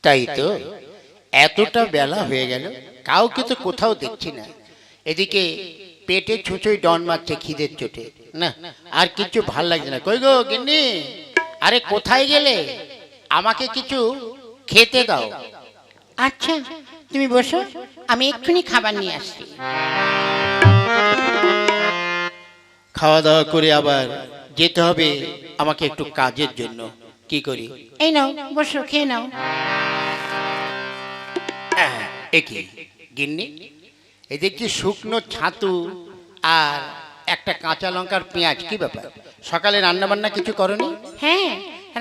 তাই তো, এতটা বেলা হয়ে গেল, কাউকে তো কোথাও দেখছি না। এদিকে পেটে ছুঁচোই ডন মারছে খিদের চোটে। না, আর কিছু ভাল লাগছে না। কই গো গিন্নি, আরে কোথায় গেলে? আমাকে কিছু খেতে দাও। আচ্ছা, তুমি বসো, আমি এক্ষুনি খাবার নিয়ে আসছি। খাওয়া দাওয়া করে আবার যেতে হবে আমাকে একটু কাজের জন্য। কি করি? এই নাও, বসো, খেয়ে নাও। একি গিন্নি, এই দেখছি শুকনো ছাতু আর একটা কাঁচা লঙ্কার পেঁয়াজ, কি ব্যাপার? সকালে রান্না বান্না কিছু করনি? হ্যাঁ,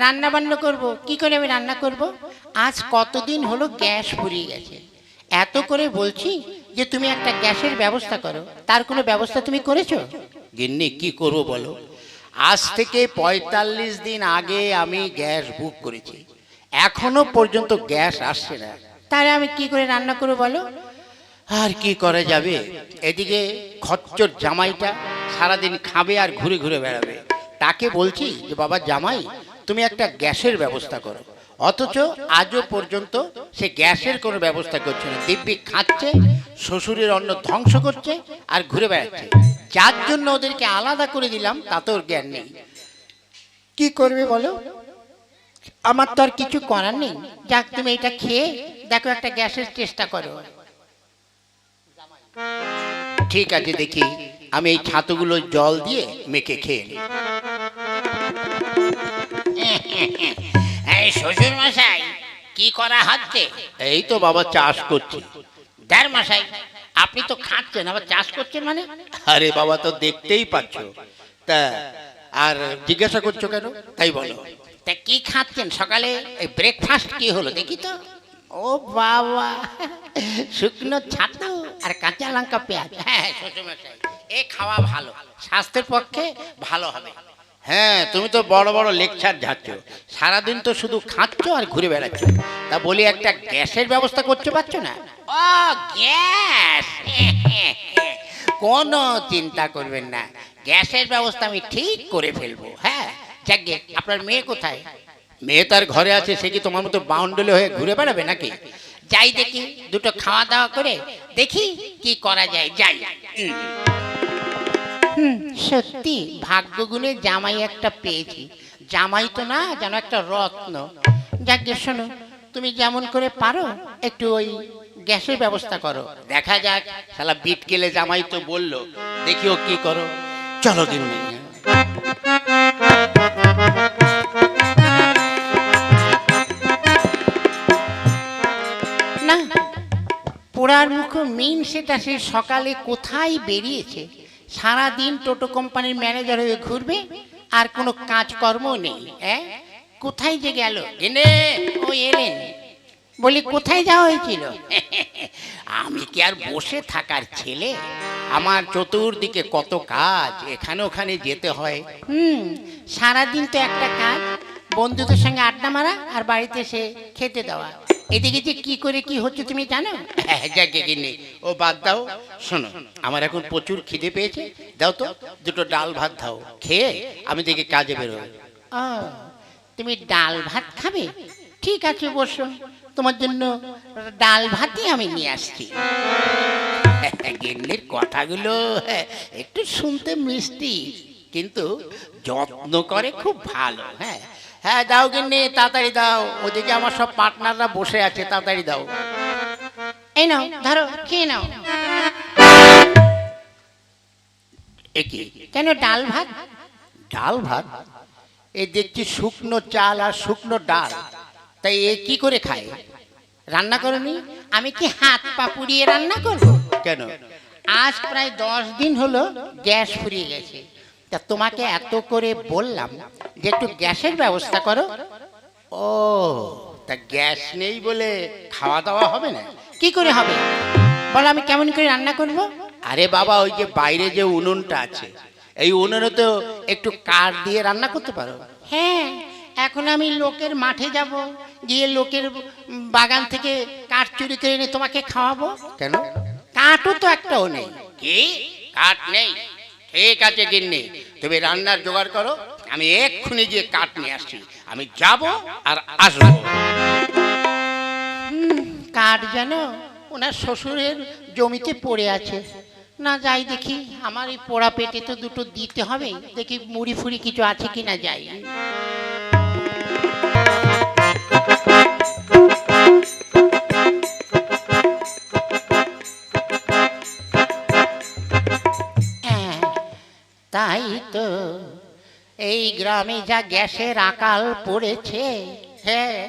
রান্না বান্না করবো। কি করে আমি রান্না করব? আজ কতদিন হলো গ্যাস ফুরিয়ে গেছে। এত করে বলছি যে তুমি একটা গ্যাসের ব্যবস্থা করো, তার কোনো ব্যবস্থা তুমি করেছো? গিন্নি, কি করবো বলো? আজ থেকে ৪৫ দিন আগে আমি গ্যাস বুক করেছি, এখনো পর্যন্ত গ্যাস আসছে না। তাহলে আমি কি করে রান্না করবো বলো? আর কি করা যাবে, এদিকে খচ্চর জামাইটা সারাদিন খাবে আর ঘুরে ঘুরে বেড়াবে। তাকে বলছি যে বাবা জামাই, তুমি একটা গ্যাসের ব্যবস্থা করো, অথচ আজও পর্যন্ত সে গ্যাসের কোনো ব্যবস্থা করছে না। দিব্যি খাচ্ছে, শ্বশুরের অন্ন ধ্বংস করছে আর ঘুরে বেড়াচ্ছে। যার জন্য ওদেরকে আলাদা করে দিলাম, তাতেও জ্ঞান নেই। কি করবে বলো? আমার তো আর কিছু করার নেই। যাক, তুমি এটা খেয়ে দেখো, একটা গ্যাসের চেষ্টা করো। ঠিক আছে, দেখি আমি এই ছাতুগুলো জল দিয়ে মেখে খেয়ে নিই। এই শ্বশুর মশাই, কি করা হচ্ছে? এই তো বাবা চাষ করছি। দার মশাই, আপনি তো খাচ্ছেন, আবার চাষ করছেন মানে? আরে বাবা, তো দেখতেই পাচ্ছ, তা আর জিজ্ঞাসা করছো কেন, তাই বলো। তা কি খাচ্ছেন সকালে? এই ব্রেকফাস্ট কি হলো দেখি তো? ও বাবা, শুকনো ছাতু আর কাঁচা লঙ্কা পেঁয়াজ। হ্যাঁ শ্বশুর মশাই, এ খাওয়া ভালো, স্বাস্থ্যের পক্ষে ভালো হবে। হ্যাঁ, তুমি তো বড় বড় লেকচার ঝাড়ছ, সারাদিন তো শুধু খাচ্ছ আর ঘুরে বেড়াচ্ছ। তা বলি, একটা গ্যাসের ব্যবস্থা করতে পারছো না? ও গ্যাস, কোনো চিন্তা করবেন না, গ্যাসের ব্যবস্থা আমি ঠিক করে ফেলবো। হ্যাঁ, যাকে আপনার মেয়ে কোথায়? মেয়ে তার ঘরে আছে, সে কি তোমার মতো বাউন্ডলে হয়ে ঘুরে বেড়াবে নাকি? যাই দেখি, দুটো খাওয়া দাওয়া করে দেখি কি করা যায়, যাই। সত্যি ভাগ্য গুণে জামাই একটা পেয়েছি। জামাই তো না, যেন একটা রত্ন। যাকে শোনো, তুমি যেমন করে পারো একটু ওই গ্যাসের ব্যবস্থা করো। দেখা যাক, শালা বিট কেলে জামাই তো বললো, দেখিও কি করো। চলো গিন্নি। না, পোড়ার মুখ মেইন সেটা, সে সকালে কোথায় বেরিয়েছে। সারাদিন টোটো কোম্পানির ম্যানেজার হয়ে ঘুরবে, আর কোনো কাজকর্ম নেই। কোথায় যে গেল? গিন্নি, ও এলেন, বলি কোথায় যাওয়া হয়েছিল? আমি কি আর বসে থাকার ছেলে? আমার চতুর্দিকে কত কাজ, এখানে ওখানে যেতে হয়। সারাদিন তো একটা কাজ, বন্ধুদের সঙ্গে আড্ডা মারা আর বাড়িতে এসে খেতে দেওয়া। এদিকে যে কি করে কি হচ্ছে তুমি জানো? যাকে গিন্নি, ও বাদ দাও। শোনো, আমার এখন প্রচুর খিদে পেয়েছে, দাও তো দুটো ডাল ভাত দাও, খেয়ে আমি দেখি কাজে বেরোবো। ও, তুমি ডাল ভাত খাবে? ঠিক আছে, বসো, তোমার জন্য ডাল ভাতই আমি নিয়ে আসছি। গিন্নির কথাগুলো একটু শুনতে মিষ্টি, কিন্তু যত্ন করে খুব ভালো। হ্যাঁ হ্যাঁ, দাও গিন্নি, তাড়াতাড়ি দাও, ওদিকে আমার সব পার্টনাররা বসে আছে, তাড়াতাড়ি দাও। এই নাও, ধরো, খেয়ে নাও। একি কেন ডাল ভাত? ডাল ভাত? এই দেখছি শুকনো চাল আর শুকনো ডাল, তাই এ কি করে খায়? রান্না করনি? আমি কি হাত পা পুড়িয়ে রান্না করবো? কেন? আজ প্রায় 10 দিন হলো গ্যাস ফুরিয়ে গেছে। তা তোমাকে এত করে বললাম যে একটু গ্যাসের ব্যবস্থা করো। ও, তা গ্যাস নেই বলে খাওয়া দাওয়া হবে না? কি করে হবে বলো, আমি কেমন করে রান্না করব? আরে বাবা, ওই যে বাইরে যে উনুনটা আছে, এই উনুনে তো একটু কাঠ দিয়ে রান্না করতে পারো। হ্যাঁ, এখন আমি লোকের মাঠে যাব, গিয়ে লোকের বাগান থেকে কাঠ চুরি করে এনে তোমাকে খাওয়াবো? কেন? কাঠও তো একটাও নেই। কি কাঠ নেই? ঠিক আছে গিন্নি, তুমি রান্নার জোগাড় করো, আমি এক্ষুনি গিয়ে কাঠ নিয়ে আসছি। আমি যাব আর আসবো। কাঠ যেন ওনার শ্বশুরের জমিতে পড়ে আছে। না যাই দেখি, আমার এই পোড়া পেটে তো দুটো দিতে হবে, দেখি মুড়ি ফুড়ি কিছু আছে কিনা যাই। হ্যাঁ, তাই তো এই গ্রামে যা গ্যাসের আকাল পড়েছে, হ্যাঁ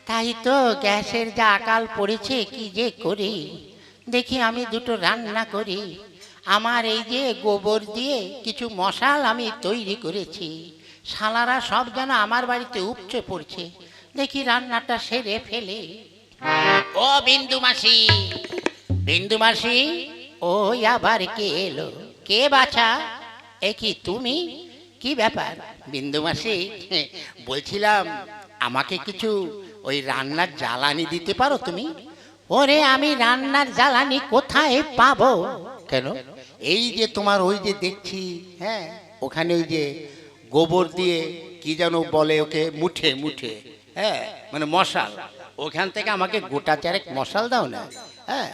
তাই তো গ্যাসের যা আকাল পড়েছে, কি যে করি। দেখি আমি দুটো রান্না করি। আমার এই যে গোবর দিয়ে কিছু মশাল আমি তৈরি করেছি, শালারা সব যেন আমার বাড়িতে উপচে পড়ছে। দেখি রান্নাটা সেরে ফেলে। ও বিন্দু মাসি, বিন্দু মাসি, ওই আবার কে এলো? কে বাছা? এ কি তুমি? কি ব্যাপার বিন্দু মাসি? বলছিলাম আমাকে কিছু ওই রান্নার জ্বালানি দিতে পারো তুমি? ওরে আমি রান্নার জ্বালানি কোথায় পাবো? কেন? এই যে তোমার ওই যে দেখছি, হ্যাঁ ওখানে ওই যে গোবর দিয়ে কি যেন বলে ওকে, মুঠে মুঠে, হ্যাঁ মানে মশাল, ওখান থেকে আমাকে গোটা চারেক মশাল দাও না। হ্যাঁ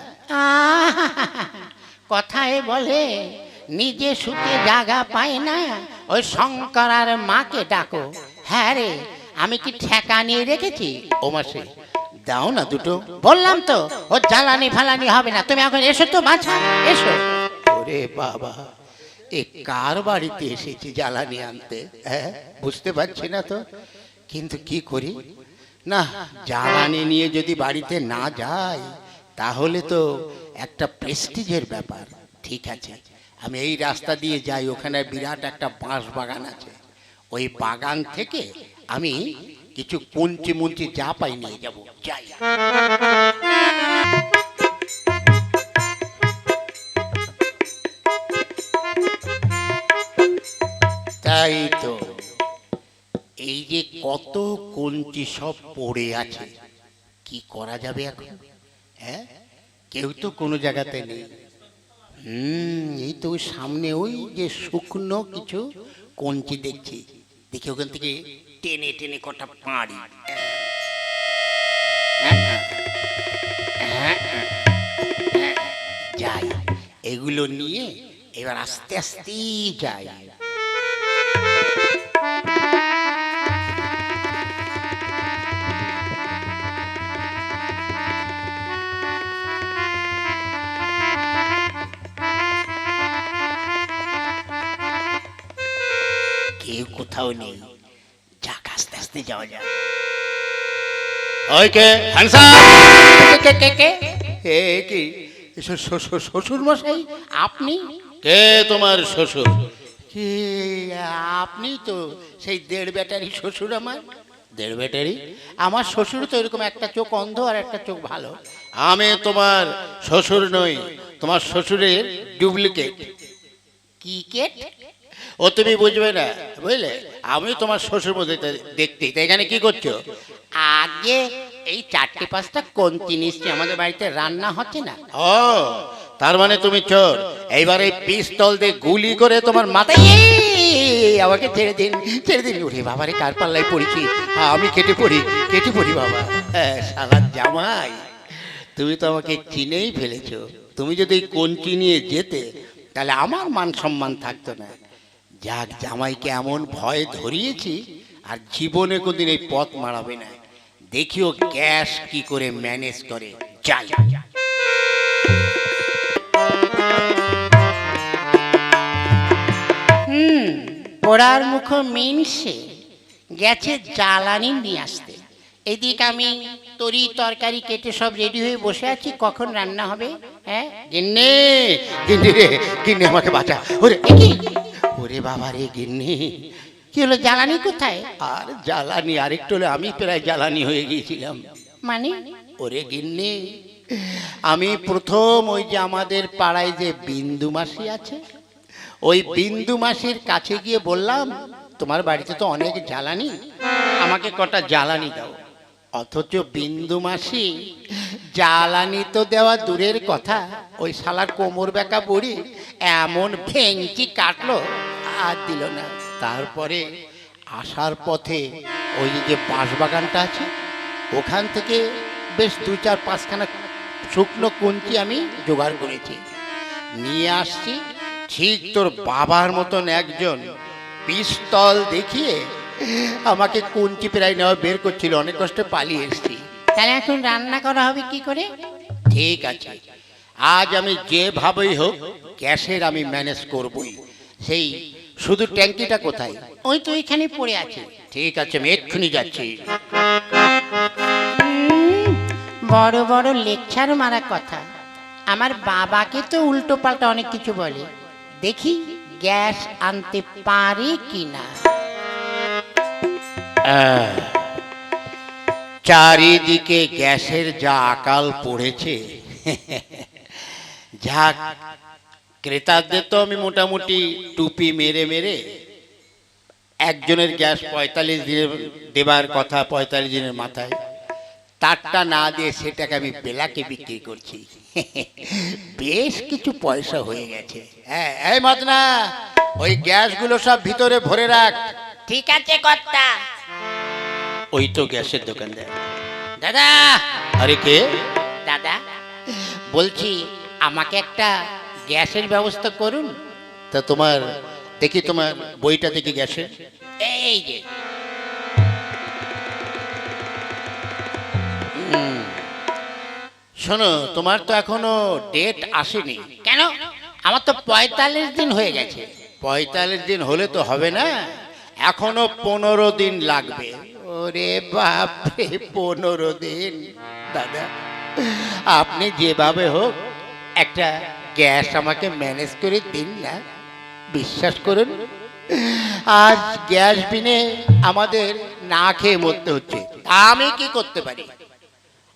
কথায় বলে নিজে শুতে জায়গা পায় না, ওই শঙ্কর আর মাকে ডাকো। হ্যাঁ রে, আমি কি ঠেকা নিয়ে রেখেছি? ও মাসে দাও না দুটো। বললাম তো ও জ্বালানি ফালানি হবে না, তুমি এখন এসো তো বাছা, এসো। ওরে বাবা, এ কার বাড়িতে এসেছি জ্বালানি আনতে? হ্যাঁ বুঝতে পারছি না তো, কিন্তু কি করি না, জ্বালানি নিয়ে যদি বাড়িতে না যাই তাহলে তো একটা প্রেস্টিজের ব্যাপার। ঠিক আছে, আমি এই রাস্তা দিয়ে যাই, ওখানে বিরাট একটা বাঁশ বাগান আছে, ওই বাগান থেকে আমি কিছু কঞ্চি মুঞ্চি যা পাই নিয়ে যাবো, যাই। তাই তো, এই যে কত কঞ্চি সব পড়ে আছে, কি করা যাবে এখন? হ্যাঁ কেউ তো কোনো জায়গাতে নেই। এই তো ওই সামনে ওই যে শুকনো কিছু কঞ্চি দেখছি, দেখি ওখান থেকে টেনে টেনে কটা পাড়ি। যাই, এগুলো নিয়ে এবার আস্তে আস্তে যাই। কেউ কোথাও নেই, যাক আস্তে আস্তে যাওয়া যায়। ওই কে কি শ্বশুর মশাই আপনি? কে তোমার শ্বশুর? কে আপনি তো সেই দেড় ব্যাটারি শ্বশুর আমার। দেড় ব্যাটারি? আমার শ্বশুর তো এরকম একটা চোখ অন্ধ আর একটা চোখ ভালো। আমি তোমার শ্বশুর নই, তোমার শ্বশুরের ডুপ্লিকেট। কি কেট? ও তুমি বুঝবে না, বুঝলে? আমি তোমার শ্বশুর মধ্যে দেখতে। তাই এখানে কি করছো? আগে এই 4-5টা কঞ্চি নিশ্চয়ই আমাদের বাড়িতে রান্না হচ্ছে না। ও তার মানে তুমি চোর। এইবার এই পিস্তল দিয়ে গুলি করে তোমার মাথায়। আমাকে ছেড়ে দিন, ছেড়ে দিন। ওরে বাবারে, কার পাল্লায় পড়েছি আমি? কেটে পড়ি বাবা। হ্যাঁ শালার জামাই, তুমি তো আমাকে চিনেই ফেলেছো। তুমি যদি এই কঞ্চি নিয়ে যেতে তাহলে আমার মান সম্মান থাকতো না। যাক, জামাইকে এমন ভয় ধরিয়েছি আর জীবনে কোনদিন এই পথ মারাবে না। দেখিও গ্যাস কি করে ম্যানেজ করে। যাই। পোড়ার মুখ মিনসে গেছে জ্বালানি নিয়ে আসতে। এদিকে আমি তরি তরকারি কেটে সব রেডি হয়ে বসে আছি, কখন রান্না হবে? হ্যাঁ গিন্নি, গিন্নি রে, গিন্নি আমাকে বাঁচা। ওরে কি? ওরে বাবা রে গিন্নি, কি হলো? জ্বালানি কোথায়? আর জ্বালানি আরেকটু হলে আমি প্রায় জ্বালানি হয়ে গিয়েছিলাম। মানে? ওরে গিন্নি, আমি প্রথম ওই যে আমাদের পাড়ায় যে বিন্দু মাসি আছে, ওই বিন্দু মাসির কাছে গিয়ে বললাম, তোমার বাড়িতে তো অনেক জ্বালানি, আমাকে কটা জ্বালানি দাও। অথচ বিন্দু মাসি জ্বালানি তো দেওয়া দূরের কথা, ওই শালার কোমর বেঁকা বুড়ি এমন ভেঙচি কাটলো আর দিল না। তারপরে আসার পথে ওই যে বাঁশ বাগানটা আছে, ওখান থেকে বেশ 2-4-5খানা শুকনো কুঞ্চি আমি জোগাড় করেছি, নিয়ে আসছি। ঠিক তোর বাবার মতন একজন পিস্তল দেখিয়ে আমাকে কুঞ্চি প্রায় নেওয়া বের করছিল, অনেক কষ্টে পালিয়ে এসেছি। তাহলে এখন রান্না করা হবে কি করে? ঠিক আছে, আজ আমি যেভাবেই হোক গ্যাসের আমি ম্যানেজ করবই। সেই শুধু ট্যাঙ্কিটা কোথায়? ওই তো এখানে পড়ে আছে। ঠিক আছে, আমি এক্ষুনি যাচ্ছি। বড় বড় লেকচার মারা কথা, আমার বাবাকে তো উল্টো পাল্টা অনেক কিছু বলে, দেখি গ্যাস আনতে পারে কিনা। চারিদিকে গ্যাসের যা আকাল পড়েছে, যা ক্রেতাদের তো আমি মোটামুটি টুপি মেরে মেরে একজনের গ্যাস 45 দিনের দেবার কথা, 45 দিনের মাথায় তারটা না দিয়ে সেটাকে আমি বেলাকে বিক্রি করছি। বেশ কিছু পয়সা হয়ে গেছে। হ্যাঁ, এই মদনা, ওই গ্যাসগুলো সব ভিতরে ভরে রাখ। ঠিক আছে কর্তা। ওই তো গ্যাসের দোকানদার। দাদা, আরে কে? দাদা বলছি আমাকে একটা গ্যাসের ব্যবস্থা করুন। তা তোমার দেখি, তোমার বইটা দেখি গ্যাসের। এই যে শোনো, তোমার তো এখনো ডেট আসেনি। কেন? আমার তো 45 দিন হয়ে গেছে। 45 দিন হলে তো হবে না, এখনো 15 দিন লাগবে। ওরে বাপরে, 15 দিন! দাদা, আপনি যেভাবে হোক একটা গ্যাস আমাকে ম্যানেজ করে দিন না। বিশ্বাস করুন, আজ গ্যাস বিনে আমাদের না খেয়ে মরতে হচ্ছে। আমি কি করতে পারি?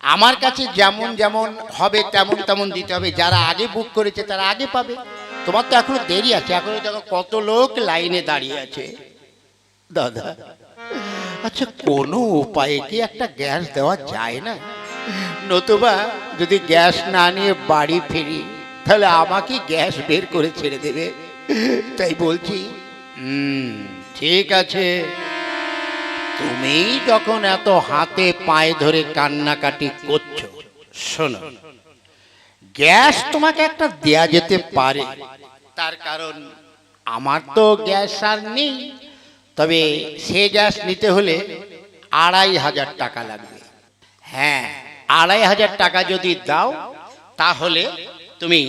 আমার কাছে যেমন যেমন হবে তেমন তেমন দিতে হবে। যারা আগে বুক করেছে তারা আগে পাবে। তোমার তো এখনো দেরি আছে, এখনো দেখো কত লোক লাইনে দাঁড়িয়ে আছে। দাদা, আচ্ছা কোনো উপায়ে কি একটা গ্যাস দেওয়া যায় না? নতুবা যদি গ্যাস না নিয়ে বাড়ি ফিরি তাহলে আমাকে গ্যাস বের করে ছেড়ে দেবে। তাই বলছি, ঠিক আছে, তুমি যখন এত হাতে পায়ে ধরে কান্নাকাটি করছো, শোনো, গ্যাস তোমাকে একটা দেয়া যেতে পারে। তার কারণ আমার তো গ্যাস আর নেই, তবে সে গ্যাস নিতে হলে 2500 টাকা লাগবে। হ্যাঁ, 2500 টাকা যদি দাও তাহলে তুমি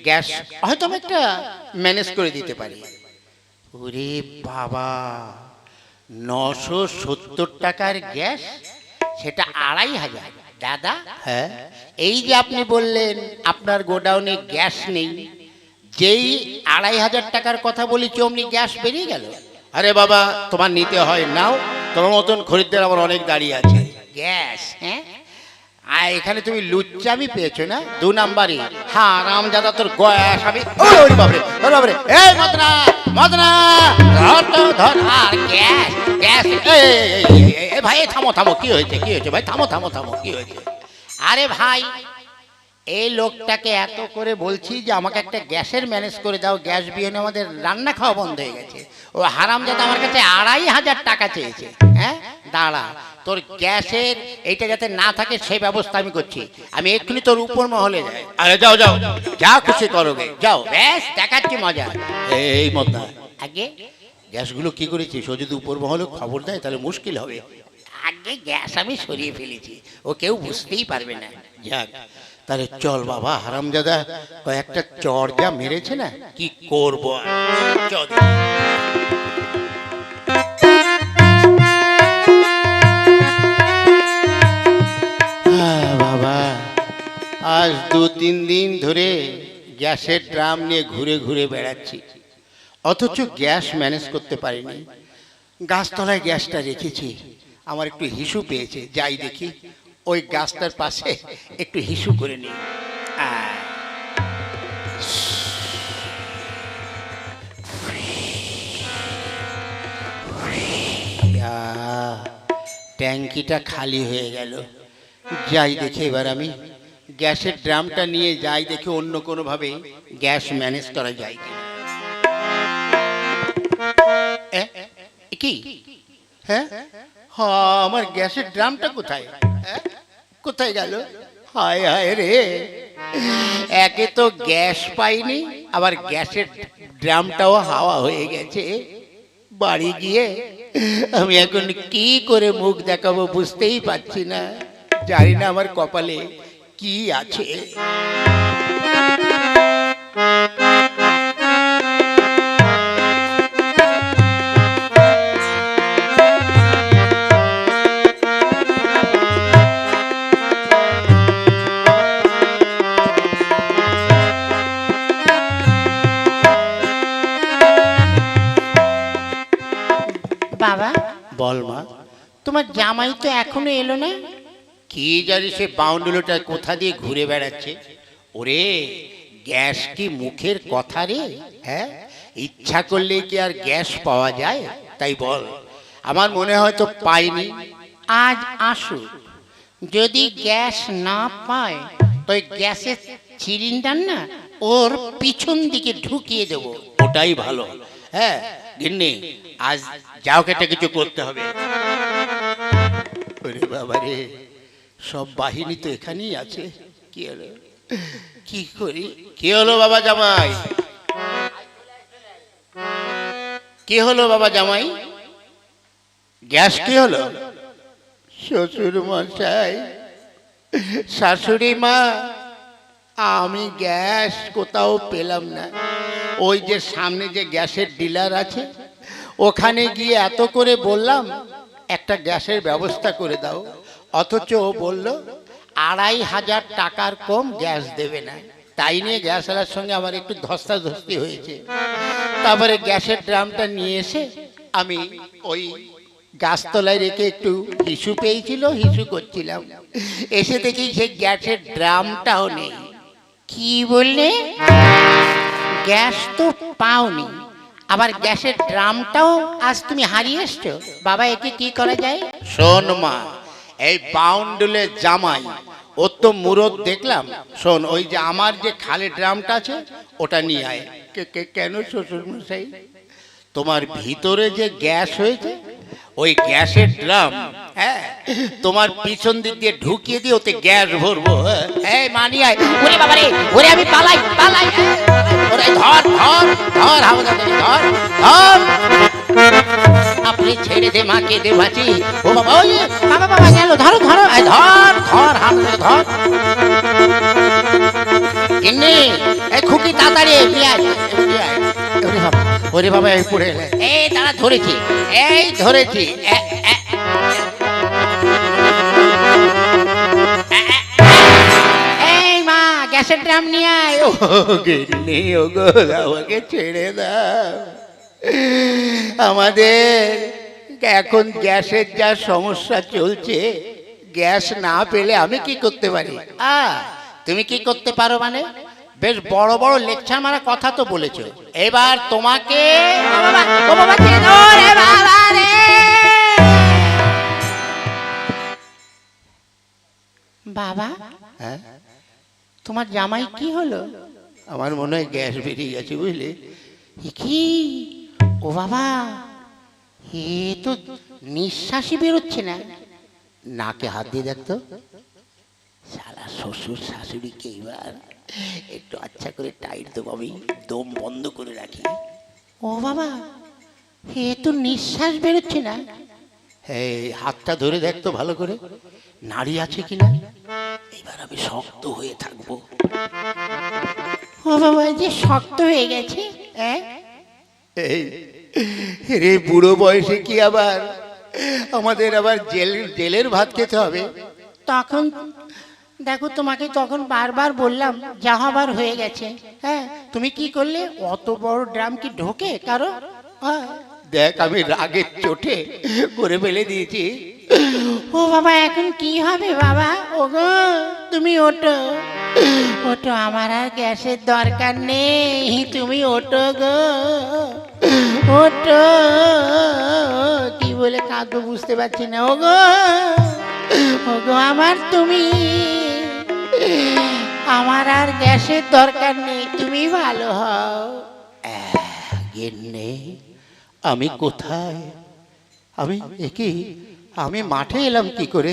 গ্যাস হয়তো আমি একটা ম্যানেজ করে দিতে পারি। ওরে বাবা, 970 টাকার গ্যাস, সেটা 2500! দাদা, হ্যাঁ, এই যে আপনি বললেন আপনার গোডাউনে গ্যাস নেই, যেই 2500 টাকার কথা বলেছি অমনি গ্যাস বেরিয়ে গেল। আরে বাবা, তোমার নিতে হয় নাও, তোমার মতন খরিদ্দার আমার অনেক দাঁড়িয়ে আছে। গ্যাস, হ্যাঁ, আর এখানে তুমি লুচ্চামি পেয়েছো না, 2 নাম্বারই। হ্যাঁ, রামজাদা তোর গ্যাস আমি। ওরে বাবরে, ওরে বাবরে, এই মদনা, মদনা, ধর তো ধর। আর গ্যাস, গ্যাস, এই ভাই, থামো থামো, কি হয়েছে, কি হয়েছে ভাই? থামো থামো থামো, কি হয়েছে? আরে ভাই, এই লোকটাকে এত করে বলছি যে আমাকে একটা গ্যাসের ম্যানেজ করে দাও, গ্যাস বিহীন আমাদের রান্না খাওয়া বন্ধ হয়ে গেছে। ও হারামজাদা আমার কাছে 2500 টাকা চেয়েছে। হ্যাঁ, দাঁড়া, তোর গ্যাসের এইটা যাতে না থাকে সেই ব্যবস্থা আমি করছি। আমি এক্ষুনি তোর উপর মহলে যাই। আরে যাও যাও, যা খুশি করোগে, যাও। ব্যাস, দেখাচ্ছি মজা। এই মদনা, আগে গ্যাসগুলো কি করেছিস? ও যদি উপর মহলে খবর দেয় তাহলে মুশকিল হবে। আগে গ্যাস আমি সরিয়ে ফেলেছি, ও কেউ বুঝতেই পারবে না। যাক, তাহলে চল বাবা, হারামজাদা কয়েকটা চর যা মেরেছে না, কি করবো আর। চল। বাবা, আজ 2-3 দিন ধরে গ্যাসের ড্রাম নিয়ে ঘুরে ঘুরে বেড়াচ্ছি, অথচ গ্যাস ম্যানেজ করতে পারিনি। গাছতলায় গ্যাসটা রেখেছি, আমার একটু হিসু পেয়েছে, যাই দেখি ওই গাছটার পাশে একটু হিসু করে নিই। ট্যাঙ্কিটা খালি হয়ে গেল। যাই দেখে এবার আমি গ্যাসের ড্রামটা নিয়ে যাই, দেখে অন্য কোনোভাবে গ্যাস ম্যানেজ করা যায় কি। কি হ্যাঁ, আমার গ্যাসের ড্রামটা কোথায়? হ্যাঁ, কোথায় গেল? হায় হায় রে, একে তো গ্যাস পাইনি, আবার গ্যাসের ড্রামটাও হাওয়া হয়ে গেছে। বাড়ি গিয়ে আমি এখন কি করে মুখ দেখাবো বুঝতেই পারছি না। জানি না আমার কপালে কি আছে। বাবা, বল মা। তোমার জামাই তো এখনো এলো না। কি জানি সে বাউন্ডুলোটা কোথা দিয়ে ঘুরে বেড়াচ্ছে। ওরে, গ্যাস কি মুখের কথা রে? হ্যাঁ, ইচ্ছা করলে কি আর গ্যাস পাওয়া যায়? তাই বল, আমার মনে হয় তো পাইনি। আজ আসুক, যদি গ্যাস না পায় তো গ্যাসের সিলিন্ডার না ওর পিছন দিকে ঢুকিয়ে দেবো। ওটাই ভালো। হ্যাঁ গিন্নি, আজ যাও কেটে কিছু করতে হবে। ওরে বাবা রে, সব বাহিনী তো এখানেই আছে। কি হলো, কি করি? কি হলো বাবা জামাই? কি হলো বাবা জামাই? গ্যাস কি হলো? শ্বশুর মশাই, শাশুড়ি মা, আমি গ্যাস কোথাও পেলাম না। ওই যে সামনে যে গ্যাসের ডিলার আছে, ওখানে গিয়ে এত করে বললাম একটা গ্যাসের ব্যবস্থা করে দাও, অথচ ও বলল 2500 টাকার কম গ্যাস দেবে না। তাই নিয়ে গ্যাসওয়ালার সঙ্গে আমার একটু ধস্তাধস্তি হয়েছে। তারপরে গ্যাসের ড্রামটা নিয়ে এসে আমি ওই গাছতলায় রেখে একটু হিসু পেয়েছিল, হিসু করছিলাম। এসে দেখি সেই গ্যাসের ড্রামটাও নেই। কি বললে? গ্যাস তো পাওনি, আবার গ্যাসের ড্রামটাও আজ তুমি হারিয়ে এসছো। বাবা, একে কি করা যায়? শোন মা, এই বাউন্ডুলের জামাই, ও তো মুরদ দেখলাম। শোন, ওই যে আমার যে খালি ড্রামটা আছে ওটা নিয়ে আয়। কেন শ্বশুর মশাই? তোমার ভিতরে যে গ্যাস হয়েছে, ওই গ্যাসের ড্রাম, হ্যাঁ, তোমার পিছন দিক দিয়ে ঢুকিয়ে দিয়ে ওতে গ্যাস ভরবো। এই মানি আয়। ওরে বাবা রে, ওরে আমি পালাই পালাই। ওরে ধর ধর ধর, হাওদা ধর ধর। আপনি ছেড়ে দে, মাকে দে বাঁচি। ও বাবা, ওই বাবা বাবা গেল, ধরো ধরো, এই ধর ধর, হাওদা ধর। কিন্নি, এই খুকি তাড়াতাড়ি নিয়ে আয়, নিয়ে আয়। ওরে বাবা, ওরে বাবা, এই পড়ে এলে। এই তারা ধরেছি, এই ধরেছি। এই মা, গ্যাসের ড্রাম নিয়ে আয়। ও গিন্নি, ও গো, আমাকে ছেড়ে দাও। আমাদের এখন গ্যাসের যা সমস্যা চলছে, গ্যাস না পেলে আমি কি করতে পারি? তুমি কি করতে পারো মানে? বেশ বড় বড় লেকচার মারা কথা তো বলেছো। এবার তোমাকে ও বাবা, ও বাবা, ছেড়ে দাও রে বাবা রে। বাবা, হ্যাঁ, তোমার জামাই কি হলো? আমার মনে হয় গ্যাস বেরিয়ে গেছে, বুঝলি? এ কি? ও বাবা, এ তো নিঃশ্বাসই বেরোচ্ছে না। নাকে হাত দিয়ে দেখতো। শালা শ্বশুর শাশুড়িকে এবার একটু আচ্ছা করে টাইট দেবো, আমি দম বন্ধ করে রাখি। ও বাবা, এ তো নিঃশ্বাস বেরোচ্ছে না। এই হাতটা ধরে দেখতো ভালো করে, নাড়ি আছে কিনা। এবার আমি শক্ত হয়ে থাকবো। ও বাবা, এই যে শক্ত হয়ে গেছে। এই রে, বুড়ো বয়সে কি আবার আমাদের আবার জেলের ভাত খেতে হবে? তখন দেখো, তোমাকে তখন বারবার বললাম যা হবার হয়ে গেছে। হ্যাঁ, তুমি কি করলে? অত বড় ড্রাম কি ঢোকে কারো? দেখ, আমি রাগের চোটে করে ফেলে দিয়েছি। ও বাবা, এখন কি হবে বাবা? ওগো, তুমি ওঠো ওঠো, আমার আর গ্যাসের দরকার নেই। তুমি ওঠো গো, ওঠো। কি বলে কাঁদবো বুঝতে পারছি না। ওগো, ওগো আমার, তুমি, আমার আর গ্যাসের দরকার নেই, তুমি ভালো হও। গিন্নি, আমি কোথায়? আমি একি আমি মাঠে এলাম কি করে?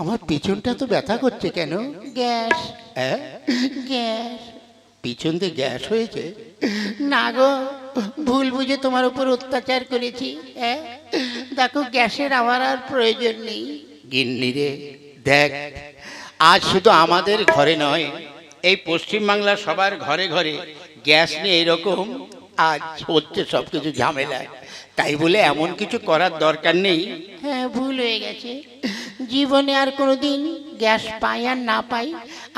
আমার পিছনটা তো ব্যথা করছে কেন? গ্যাস, হ্যাঁ, গ্যাস। পিছন দিয়ে গ্যাস হয়েছে? না গো, ভুল বুঝে তোমার উপর অত্যাচার করেছি। দেখো, গ্যাসের আমার আর প্রয়োজন নেই। গিন্নি রে, দেখ, আজ শুধু আমাদের ঘরে নয়, এই পশ্চিমবাংলার সবার ঘরে ঘরে গ্যাস নিয়ে এরকম আজ হচ্ছে সব কিছু ঝামেলা। তাই বলে এমন কিছু করার দরকার নেই। হ্যাঁ, ভুল হয়ে গেছে। জীবনে আর কোনোদিন গ্যাস পাই আর না পাই,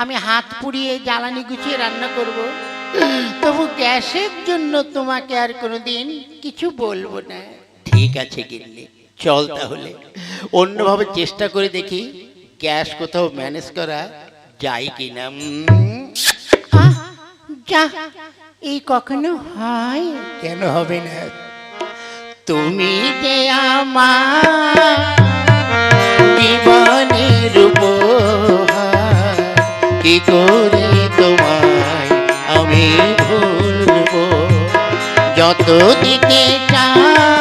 আমি হাত পুড়িয়ে জ্বালানি গুছিয়ে রান্না করব। তবু গ্যাসের জন্য তোমাকে আর কোনোদিন কিছু বলবো না। ঠিক আছে গিন্নি, চল তাহলে অন্যভাবে চেষ্টা করে দেখি গ্যাস কোথাও ম্যানেজ করা যায় কিনা। আহ, যা, এই কখনো হয়? কেন হবে না? তুমি যে আমার জীবনের উপহার, কি করে তোমায় আমি ভুলবো? যত দিতে চাই